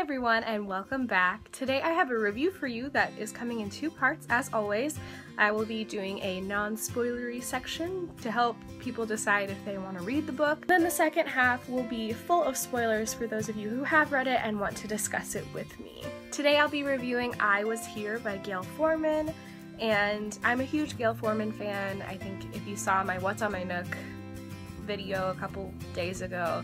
everyone, and welcome back. Today I have a review for you that is coming in two parts. As always, I will be doing a non-spoilery section to help people decide if they want to read the book. Then the second half will be full of spoilers for those of you who have read it and want to discuss it with me. Today I'll be reviewing I Was Here by Gayle Forman, and I'm a huge Gayle Forman fan. I think if you saw my What's on My Nook video a couple days ago,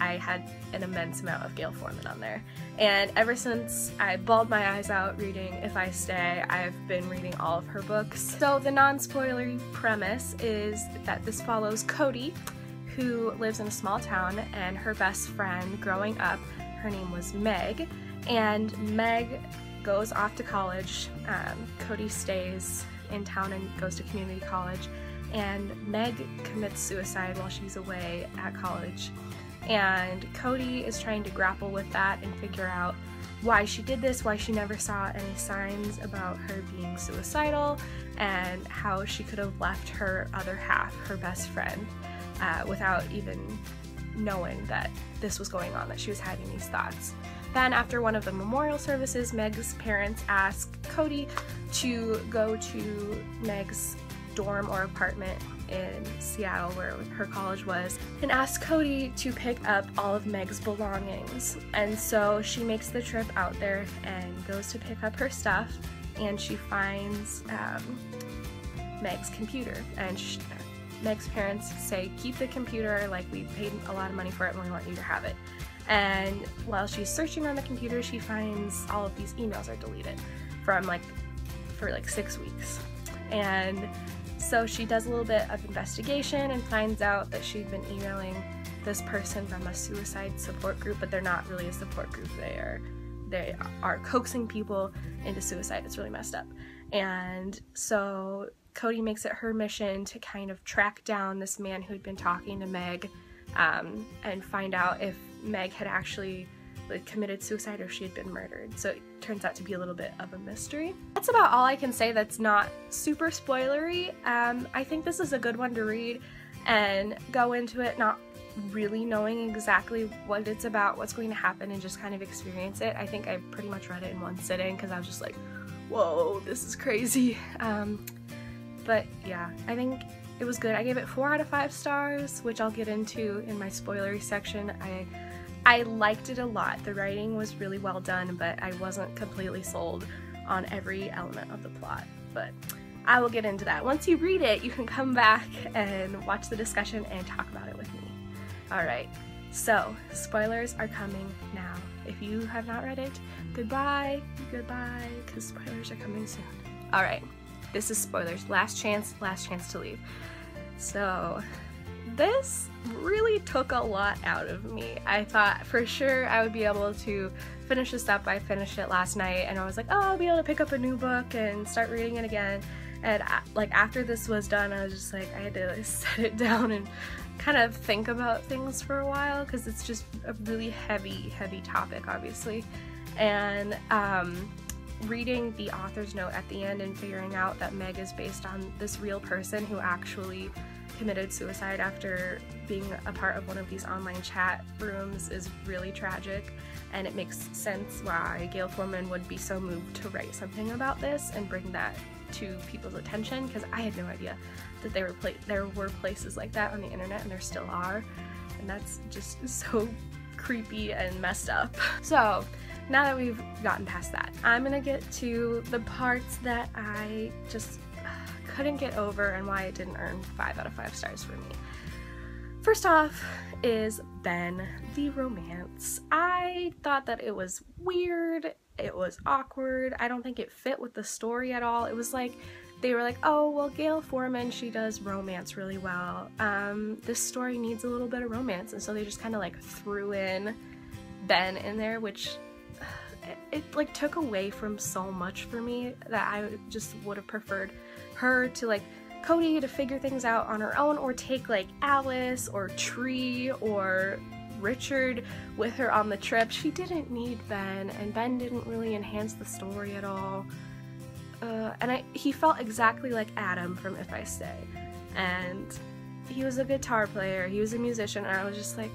I had an immense amount of Gayle Forman on there. And ever since I bawled my eyes out reading If I Stay, I've been reading all of her books. So the non-spoilery premise is that this follows Cody, who lives in a small town, and her best friend growing up, her name was Meg, and Meg goes off to college. Cody stays in town and goes to community college, and Meg commits suicide while she's away at college. And Cody is trying to grapple with that and figure out why she did this, why she never saw any signs about her being suicidal, and how she could have left her other half, her best friend, without even knowing that this was going on, that she was having these thoughts. Then after one of the memorial services, Meg's parents ask Cody to go to Meg's dorm or apartment in Seattle, where her college was, and asked Cody to pick up all of Meg's belongings. And so she makes the trip out there and goes to pick up her stuff, and she finds Meg's computer, and Meg's parents say, keep the computer, like, we paid a lot of money for it and we want you to have it. And while she's searching on the computer, she finds all of these emails are deleted from for 6 weeks. And so she does a little bit of investigation and finds out that she'd been emailing this person from a suicide support group, but they're not really a support group. They are coaxing people into suicide. It's really messed up. And so Cody makes it her mission to kind of track down this man who'd been talking to Meg, and find out if Meg had actually committed suicide or if she had been murdered. So it turns out to be a little bit of a mystery. That's about all I can say that's not super spoilery. I think this is a good one to read and go into it not really knowing exactly what it's about, what's going to happen, and just kind of experience it. I think I pretty much read it in one sitting because I was just like, whoa, this is crazy. But yeah, I think it was good. I gave it 4 out of 5 stars, which I'll get into in my spoilery section. I liked it a lot. The writing was really well done, but I wasn't completely sold on every element of the plot. But I will get into that. Once you read it, you can come back and watch the discussion and talk about it with me. Alright, so spoilers are coming now. If you have not read it, goodbye, because spoilers are coming soon. Alright, this is spoilers. Last chance to leave. So this really took a lot out of me. I thought for sure I would be able to finish this up. I finished it last night and I was like, oh, I'll be able to pick up a new book and start reading it again. And after this was done, I was just like, I had to set it down and kind of think about things for a while, because it's just a really heavy topic, obviously. And reading the author's note at the end and figuring out that Meg is based on this real person who actually committed suicide after being a part of one of these online chat rooms is really tragic, and it makes sense why Gayle Forman would be so moved to write something about this and bring that to people's attention, because I had no idea that there were places like that on the internet, and there still are, and that's just so creepy and messed up. So now that we've gotten past that, I'm gonna get to the parts that I just couldn't get over and why it didn't earn 5 out of 5 stars for me. First off is Ben, the romance. I thought that it was weird, it was awkward, I don't think it fit with the story at all. It was like, they were like, oh, well, Gayle Forman, she does romance really well. This story needs a little bit of romance, and so they just kind of threw in Ben in there, which it took away from so much for me that I just would have preferred her to Cody to figure things out on her own, or take Alice or Tree or Richard with her on the trip. She didn't need Ben, and Ben didn't really enhance the story at all. And he felt exactly like Adam from If I Stay, and he was a guitar player, he was a musician, and I was just like,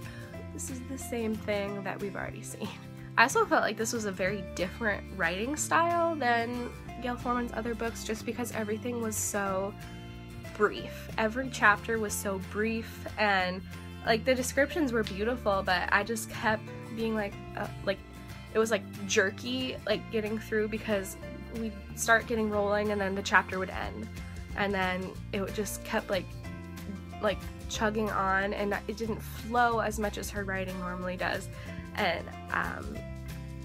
this is the same thing that we've already seen. I also felt like this was a very different writing style than Gayle Forman's other books, just because everything was so brief. Every chapter was so brief, and like the descriptions were beautiful, but I just kept being like it was like jerky, like getting through, because we'd start getting rolling and then the chapter would end, and then it would just kept like chugging on, and it didn't flow as much as her writing normally does. And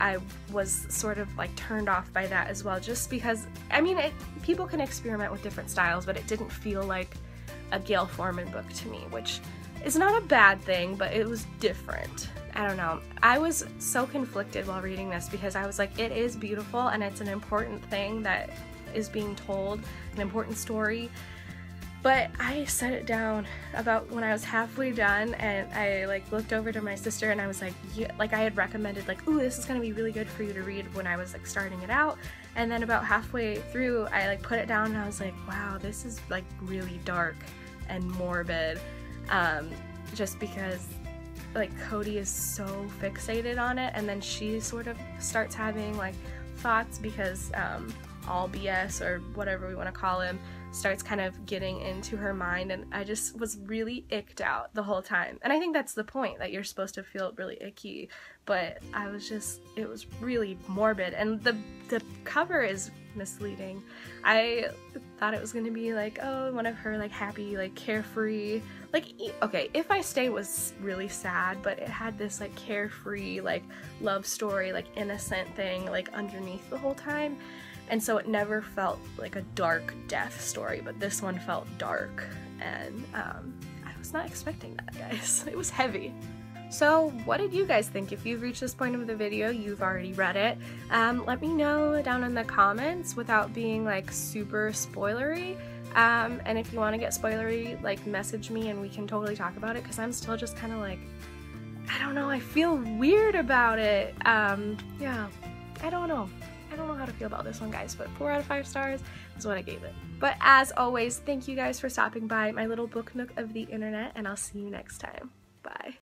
I was sort of like turned off by that as well, just because, I mean, people can experiment with different styles, but it didn't feel like a Gayle Forman book to me, which is not a bad thing, but it was different. I don't know. I was so conflicted while reading this, because I was like, it is beautiful and it's an important thing that is being told, an important story. But I set it down about when I was halfway done, and I like looked over to my sister and I was like, yeah, like I had recommended like, ooh, this is gonna be really good for you to read when I was like starting it out. And then about halfway through, I like put it down and I was like, wow, this is like really dark and morbid. Just because like Cody is so fixated on it, and then she sort of starts having like thoughts, because all BS, or whatever we want to call him, starts kind of getting into her mind, and I just was really icked out the whole time. And I think that's the point, that you're supposed to feel really icky, but I was just, it was really morbid, and the cover is misleading. I thought it was gonna be like, oh, one of her like happy, like carefree, like, okay, If I Stay was really sad, but it had this like carefree, like love story, like innocent thing like underneath the whole time. And so it never felt like a dark death story, but this one felt dark, and I was not expecting that, guys. It was heavy. So what did you guys think? If you've reached this point of the video, you've already read it. Let me know down in the comments without being like super spoilery. And if you want to get spoilery, like message me and we can totally talk about it, because I'm still just kind of like, I don't know, I feel weird about it. Yeah, I don't know how to feel about this one, guys, but 4 out of 5 stars is what I gave it. But as always, thank you guys for stopping by my little book nook of the internet, and I'll see you next time.